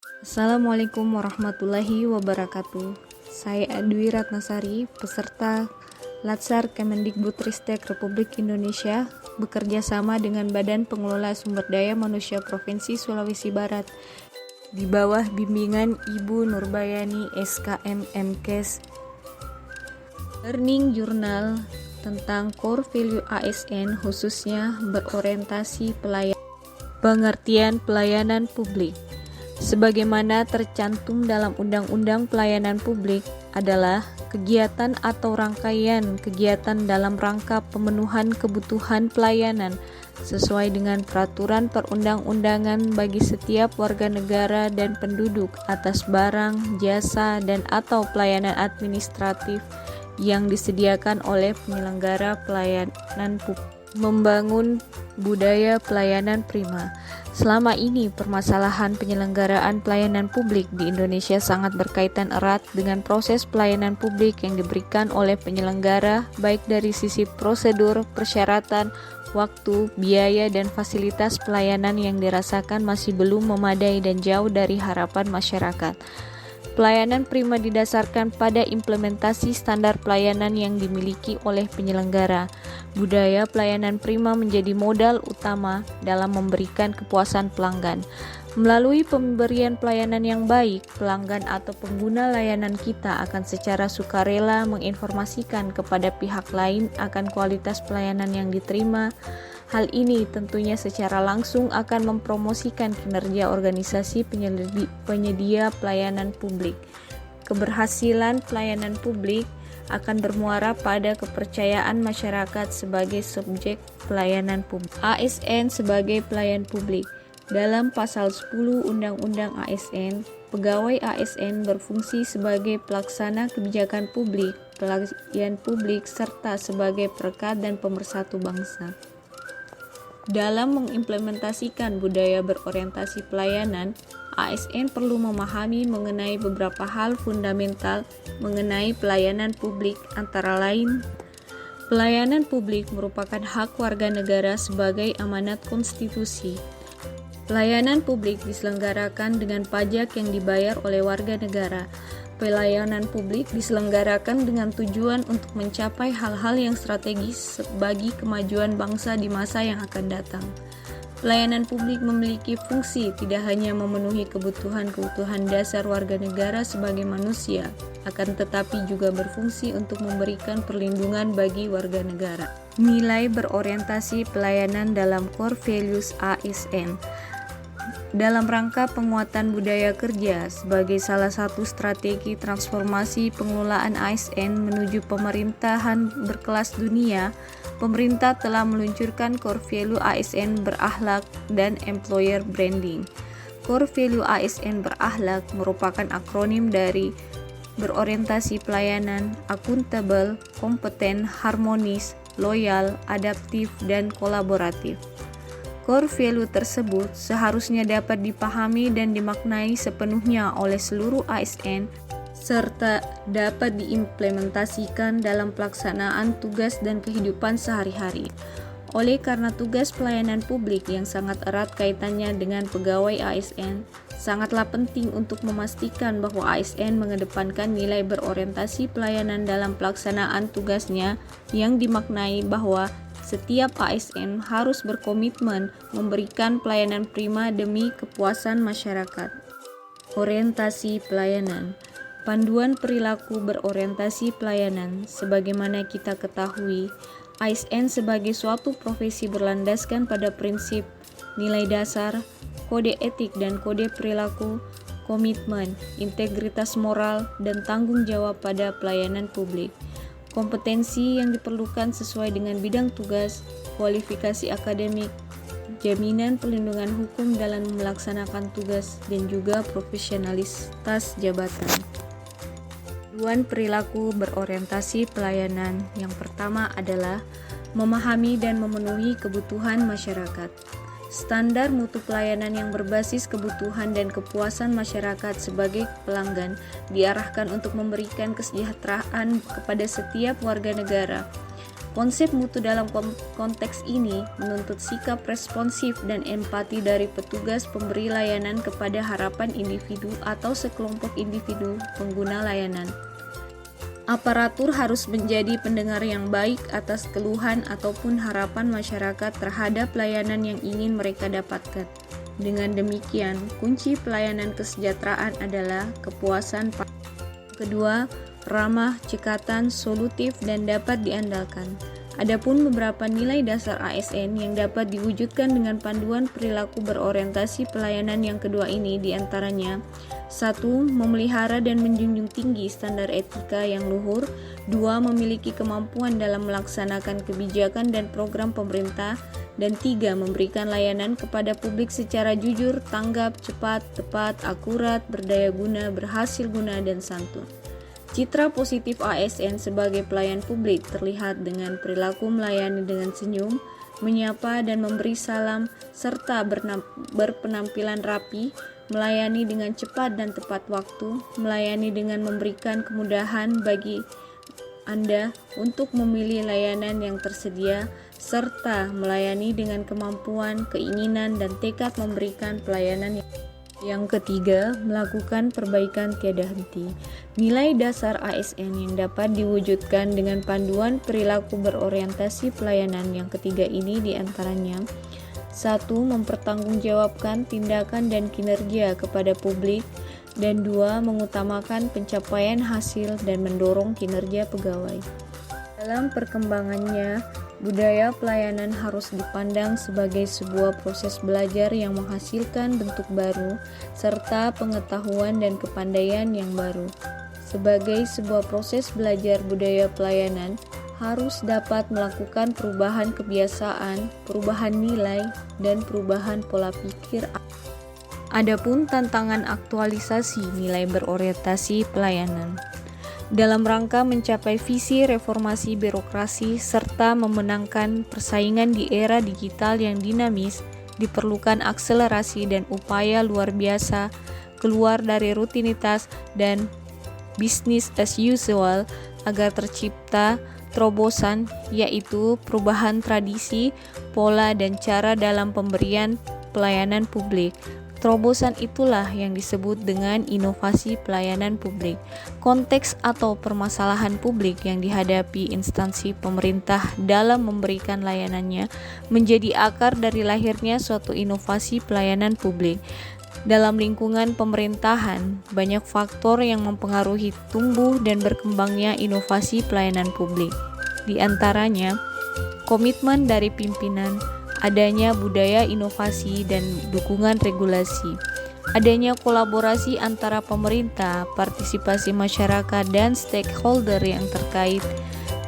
Assalamualaikum warahmatullahi wabarakatuh. Saya Dwi Ratnasari, peserta Latsar Kemendikbudristek Republik Indonesia, bekerja sama dengan Badan Pengelola Sumber Daya Manusia Provinsi Sulawesi Barat di bawah bimbingan Ibu Nurbayani SKM MKes Learning Journal tentang Core Value ASN, khususnya berorientasi pengertian pelayanan publik. Sebagaimana tercantum dalam Undang-Undang Pelayanan Publik adalah kegiatan atau rangkaian kegiatan dalam rangka pemenuhan kebutuhan pelayanan sesuai dengan peraturan perundang-undangan bagi setiap warga negara dan penduduk atas barang, jasa, dan atau pelayanan administratif yang disediakan oleh penyelenggara pelayanan publik. Membangun budaya pelayanan prima. Selama ini, permasalahan penyelenggaraan pelayanan publik di Indonesia sangat berkaitan erat dengan proses pelayanan publik yang diberikan oleh penyelenggara, baik dari sisi prosedur, persyaratan, waktu, biaya, dan fasilitas pelayanan yang dirasakan masih belum memadai dan jauh dari harapan masyarakat. Pelayanan prima didasarkan pada implementasi standar pelayanan yang dimiliki oleh penyelenggara. Budaya pelayanan prima menjadi modal utama dalam memberikan kepuasan pelanggan. Melalui pemberian pelayanan yang baik, pelanggan atau pengguna layanan kita akan secara sukarela menginformasikan kepada pihak lain akan kualitas pelayanan yang diterima. Hal ini tentunya secara langsung akan mempromosikan kinerja organisasi penyedia pelayanan publik. Keberhasilan pelayanan publik akan bermuara pada kepercayaan masyarakat sebagai subjek pelayanan publik. ASN sebagai pelayan publik. Dalam pasal 10 Undang-Undang ASN, pegawai ASN berfungsi sebagai pelaksana kebijakan publik, pelayan publik, serta sebagai perekat dan pemersatu bangsa. Dalam mengimplementasikan budaya berorientasi pelayanan, ASN perlu memahami mengenai beberapa hal fundamental mengenai pelayanan publik, antara lain, pelayanan publik merupakan hak warga negara sebagai amanat konstitusi. Pelayanan publik diselenggarakan dengan pajak yang dibayar oleh warga negara. Pelayanan publik diselenggarakan dengan tujuan untuk mencapai hal-hal yang strategis bagi kemajuan bangsa di masa yang akan datang. Pelayanan publik memiliki fungsi tidak hanya memenuhi kebutuhan-kebutuhan dasar warga negara sebagai manusia, akan tetapi juga berfungsi untuk memberikan perlindungan bagi warga negara. Nilai berorientasi pelayanan dalam Core Values ASN. Dalam rangka penguatan budaya kerja sebagai salah satu strategi transformasi pengelolaan ASN menuju pemerintahan berkelas dunia, pemerintah telah meluncurkan Core Value ASN berakhlak dan Employer Branding. Core Value ASN berakhlak merupakan akronim dari berorientasi pelayanan, akuntabel, kompeten, harmonis, loyal, adaptif, dan kolaboratif. Core value tersebut seharusnya dapat dipahami dan dimaknai sepenuhnya oleh seluruh ASN serta dapat diimplementasikan dalam pelaksanaan tugas dan kehidupan sehari-hari. Oleh karena tugas pelayanan publik yang sangat erat kaitannya dengan pegawai ASN, sangatlah penting untuk memastikan bahwa ASN mengedepankan nilai berorientasi pelayanan dalam pelaksanaan tugasnya yang dimaknai bahwa setiap ASN harus berkomitmen memberikan pelayanan prima demi kepuasan masyarakat. Orientasi pelayanan. Panduan perilaku berorientasi pelayanan. Sebagaimana kita ketahui, ASN sebagai suatu profesi berlandaskan pada prinsip nilai dasar, kode etik dan kode perilaku, komitmen, integritas moral, dan tanggung jawab pada pelayanan publik. Kompetensi yang diperlukan sesuai dengan bidang tugas, kualifikasi akademik, jaminan perlindungan hukum dalam melaksanakan tugas, dan juga profesionalitas jabatan. Panduan perilaku berorientasi pelayanan yang pertama adalah memahami dan memenuhi kebutuhan masyarakat. Standar mutu pelayanan yang berbasis kebutuhan dan kepuasan masyarakat sebagai pelanggan diarahkan untuk memberikan kesejahteraan kepada setiap warga negara. Konsep mutu dalam konteks ini menuntut sikap responsif dan empati dari petugas pemberi layanan kepada harapan individu atau sekelompok individu pengguna layanan. Aparatur harus menjadi pendengar yang baik atas keluhan ataupun harapan masyarakat terhadap layanan yang ingin mereka dapatkan. Dengan demikian, kunci pelayanan kesejahteraan adalah kepuasan. Kedua, ramah, cekatan, solutif, dan dapat diandalkan. Adapun beberapa nilai dasar ASN yang dapat diwujudkan dengan panduan perilaku berorientasi pelayanan yang kedua ini diantaranya: 1. Memelihara dan menjunjung tinggi standar etika yang luhur. 2. Memiliki kemampuan dalam melaksanakan kebijakan dan program pemerintah. Dan 3. Memberikan layanan kepada publik secara jujur, tanggap, cepat, tepat, akurat, berdaya guna, berhasil guna, dan santun. Citra positif ASN sebagai pelayan publik terlihat dengan perilaku melayani dengan senyum, menyapa dan memberi salam, serta berpenampilan rapi, melayani dengan cepat dan tepat waktu, melayani dengan memberikan kemudahan bagi Anda untuk memilih layanan yang tersedia, serta melayani dengan kemampuan, keinginan, dan tekad memberikan pelayanan yang ketiga, melakukan perbaikan tiada henti. Nilai dasar ASN yang dapat diwujudkan dengan panduan perilaku berorientasi pelayanan yang ketiga ini diantaranya: 1. Mempertanggungjawabkan tindakan dan kinerja kepada publik. Dan 2. Mengutamakan pencapaian hasil dan mendorong kinerja pegawai. Dalam perkembangannya, budaya pelayanan harus dipandang sebagai sebuah proses belajar yang menghasilkan bentuk baru, serta pengetahuan dan kepandaian yang baru. Sebagai sebuah proses belajar, budaya pelayanan harus dapat melakukan perubahan kebiasaan, perubahan nilai, dan perubahan pola pikir. Adapun tantangan aktualisasi nilai berorientasi pelayanan dalam rangka mencapai visi reformasi birokrasi serta memenangkan persaingan di era digital yang dinamis, diperlukan akselerasi dan upaya luar biasa keluar dari rutinitas dan business as usual agar tercipta terobosan, yaitu perubahan tradisi, pola, dan cara dalam pemberian pelayanan publik. Terobosan itulah yang disebut dengan inovasi pelayanan publik. Konteks atau permasalahan publik yang dihadapi instansi pemerintah dalam memberikan layanannya menjadi akar dari lahirnya suatu inovasi pelayanan publik. Dalam lingkungan pemerintahan, banyak faktor yang mempengaruhi tumbuh dan berkembangnya inovasi pelayanan publik. Di antaranya, komitmen dari pimpinan, adanya budaya inovasi dan dukungan regulasi, adanya kolaborasi antara pemerintah, partisipasi masyarakat, dan stakeholder yang terkait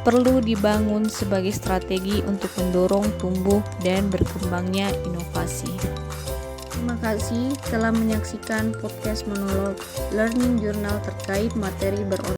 perlu dibangun sebagai strategi untuk mendorong tumbuh dan berkembangnya inovasi. Terima kasih telah menyaksikan podcast monolog Learning Journal terkait materi berorientasi